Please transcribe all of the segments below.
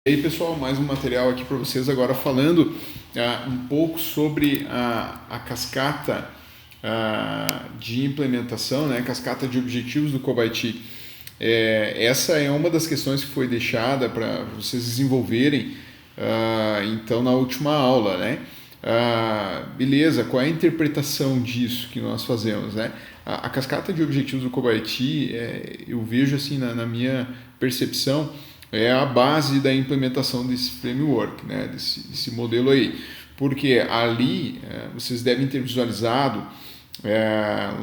E aí, pessoal, mais um material aqui para vocês agora falando um pouco sobre a cascata de implementação, né, cascata de objetivos do Cobalt. Essa é uma das questões que foi deixada para vocês desenvolverem então na última aula, né? Beleza, qual é a interpretação disso que nós fazemos, né? A cascata de objetivos do Cobalt, eu vejo assim na minha percepção, é a base da implementação desse framework, né, desse modelo aí. Porque ali vocês devem ter visualizado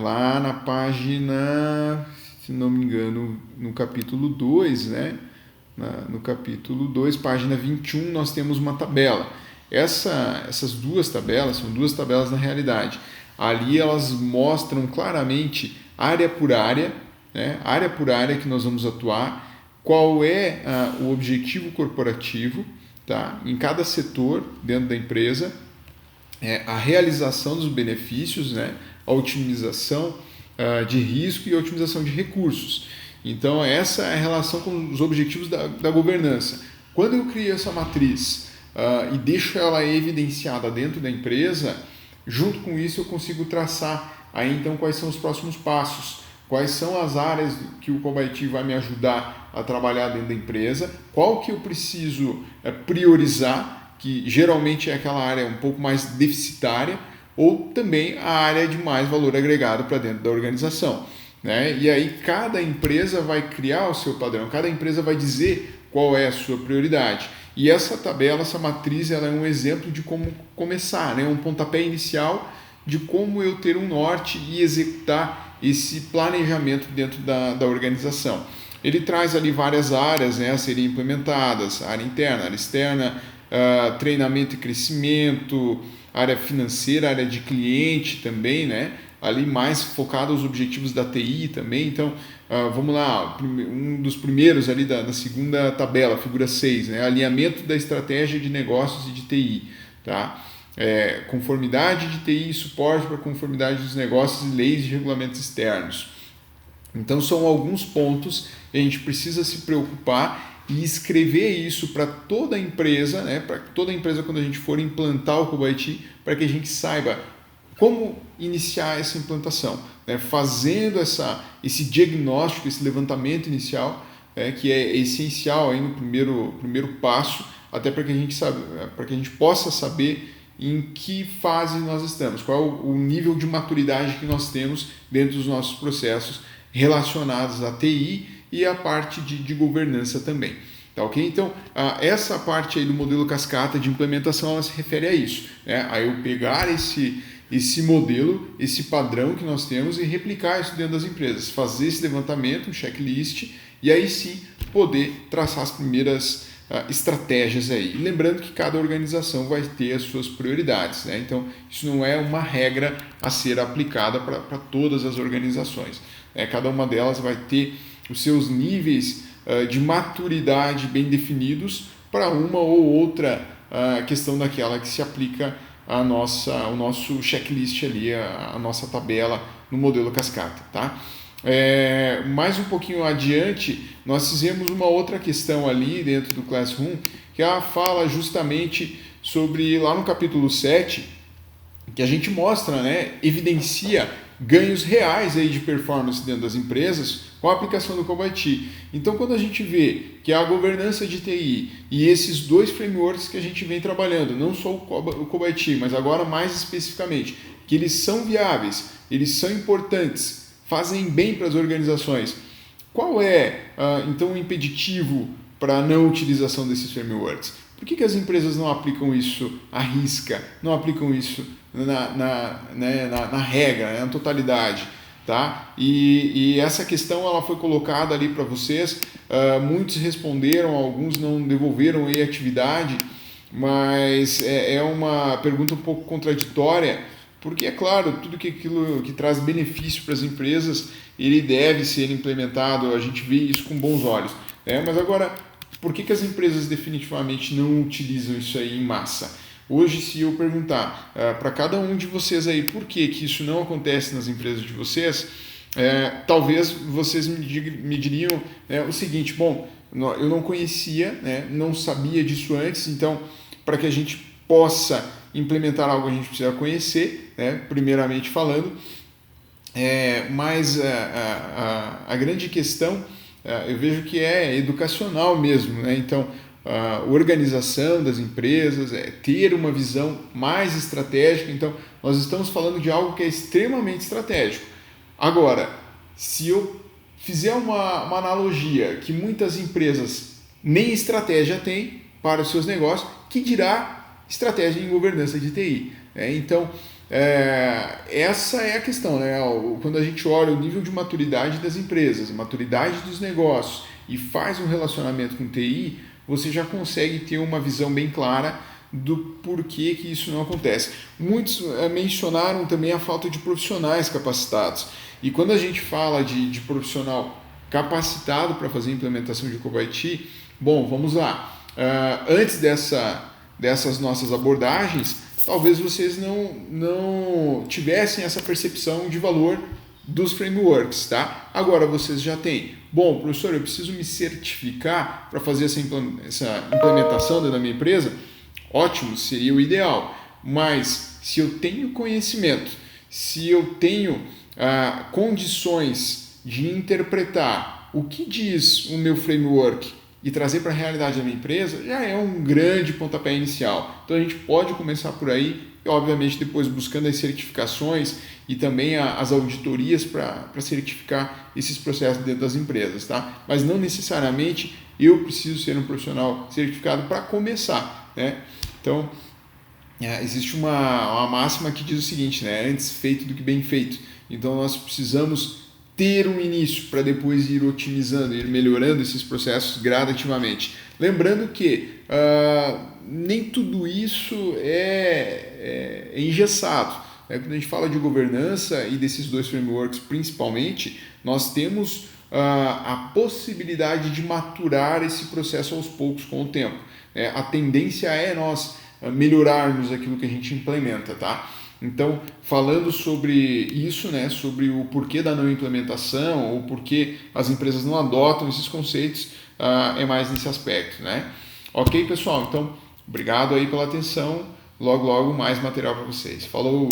lá na página, se não me engano, no capítulo 2, né? No capítulo 2, página 21, nós temos uma tabela. Essas duas tabelas, são duas tabelas na realidade. Ali elas mostram claramente área por área, né? Área por área que nós vamos atuar, qual é o objetivo corporativo, tá? Em cada setor dentro da empresa, a realização dos benefícios, né? A otimização de risco e a otimização de recursos. Então, essa é a relação com os objetivos da governança. Quando eu crio essa matriz e deixo ela evidenciada dentro da empresa, junto com isso eu consigo traçar aí então quais são os próximos passos. Quais são as áreas que o Cobalt vai me ajudar a trabalhar dentro da empresa, qual que eu preciso priorizar, que geralmente é aquela área um pouco mais deficitária, ou também a área de mais valor agregado para dentro da organização, né? E aí cada empresa vai criar o seu padrão, cada empresa vai dizer qual é a sua prioridade. E essa tabela, essa matriz, ela é um exemplo de como começar, né? Um pontapé inicial de como eu ter um norte e executar esse planejamento dentro da organização. Ele traz ali várias áreas, né, a serem implementadas, área interna, área externa, treinamento e crescimento, área financeira, área de cliente também, né, ali mais focado aos objetivos da TI também. Então, vamos lá, um dos primeiros ali da segunda tabela, figura 6, né, alinhamento da estratégia de negócios e de TI, tá? Conformidade de TI e suporte para conformidade dos negócios e leis e regulamentos externos. Então são alguns pontos que a gente precisa se preocupar e escrever isso para toda a empresa, né? Para toda a empresa quando a gente for implantar o Cobalt, para que a gente saiba como iniciar essa implantação, né? Fazendo esse diagnóstico, esse levantamento inicial, que é essencial aí no primeiro passo, até para que a gente para que a gente possa saber em que fase nós estamos, qual é o nível de maturidade que nós temos dentro dos nossos processos relacionados à TI e à parte de governança também. Tá, ok? Então, essa parte aí do modelo cascata de implementação, ela se refere a isso, né? A eu pegar esse modelo, esse padrão que nós temos e replicar isso dentro das empresas, fazer esse levantamento, um checklist, e aí sim poder traçar as primeiras estratégias aí. Lembrando que cada organização vai ter as suas prioridades, né? Então, isso não é uma regra a ser aplicada para todas as organizações. Cada uma delas vai ter os seus níveis de maturidade bem definidos para uma ou outra questão daquela que se aplica o nosso checklist ali, a nossa tabela no modelo cascata, tá? Mais um pouquinho adiante, nós fizemos uma outra questão ali dentro do Classroom, que ela fala justamente sobre, lá no capítulo 7, que a gente mostra, né, evidencia ganhos reais aí de performance dentro das empresas com a aplicação do Cobalt. Então, quando a gente vê que a governança de TI e esses dois frameworks que a gente vem trabalhando, não só o Cobalt, mas agora mais especificamente, que eles são viáveis, eles são importantes, fazem bem para as organizações. Qual é, então, o impeditivo para a não utilização desses frameworks? Por que as empresas não aplicam isso à risca, não aplicam isso na regra, na totalidade? Tá? E essa questão ela foi colocada ali para vocês, muitos responderam, alguns não devolveram aí a atividade, mas é uma pergunta um pouco contraditória, porque é claro, tudo aquilo que traz benefício para as empresas, ele deve ser implementado, a gente vê isso com bons olhos, né? Mas agora, por que as empresas definitivamente não utilizam isso aí em massa? Hoje, se eu perguntar para cada um de vocês aí por que isso não acontece nas empresas de vocês, talvez vocês me diriam o seguinte: bom, eu não conhecia, né? Não sabia disso antes, então para que a gente possa implementar algo a gente precisa conhecer, né? Primeiramente falando, mas a grande questão eu vejo que é educacional mesmo, né? Então a organização das empresas, ter uma visão mais estratégica. Então, nós estamos falando de algo que é extremamente estratégico. Agora, se eu fizer uma analogia que muitas empresas nem estratégia têm para os seus negócios, que dirá estratégia em governança de TI. Então, essa é a questão, né? Quando a gente olha o nível de maturidade das empresas, maturidade dos negócios e faz um relacionamento com TI, você já consegue ter uma visão bem clara do porquê que isso não acontece. Muitos mencionaram também a falta de profissionais capacitados. E quando a gente fala de profissional capacitado para fazer a implementação de COBIT, bom, vamos lá. Antes dessas nossas abordagens, talvez vocês não tivessem essa percepção de valor dos frameworks, tá? Agora vocês já têm. Bom, professor, eu preciso me certificar para fazer essa implementação dentro da minha empresa? Ótimo, seria o ideal. Mas se eu tenho conhecimento, se eu tenho condições de interpretar o que diz o meu framework e trazer para a realidade da minha empresa, já é um grande pontapé inicial. Então a gente pode começar por aí e, obviamente, depois buscando as certificações e também as auditorias para certificar esses processos dentro das empresas, tá? Mas não necessariamente eu preciso ser um profissional certificado para começar, né? Então, existe uma máxima que diz o seguinte, né? Antes feito do que bem feito. Então, nós precisamos ter um início para depois ir otimizando, ir melhorando esses processos gradativamente. Lembrando que nem tudo isso é engessado. Quando a gente fala de governança e desses dois frameworks principalmente, nós temos a possibilidade de maturar esse processo aos poucos com o tempo. A tendência é nós melhorarmos aquilo que a gente implementa, tá? Então, falando sobre isso, né, sobre o porquê da não implementação ou porquê as empresas não adotam esses conceitos, é mais nesse aspecto, né? Ok, pessoal? Então, obrigado aí pela atenção. Logo, logo, mais material para vocês. Falou!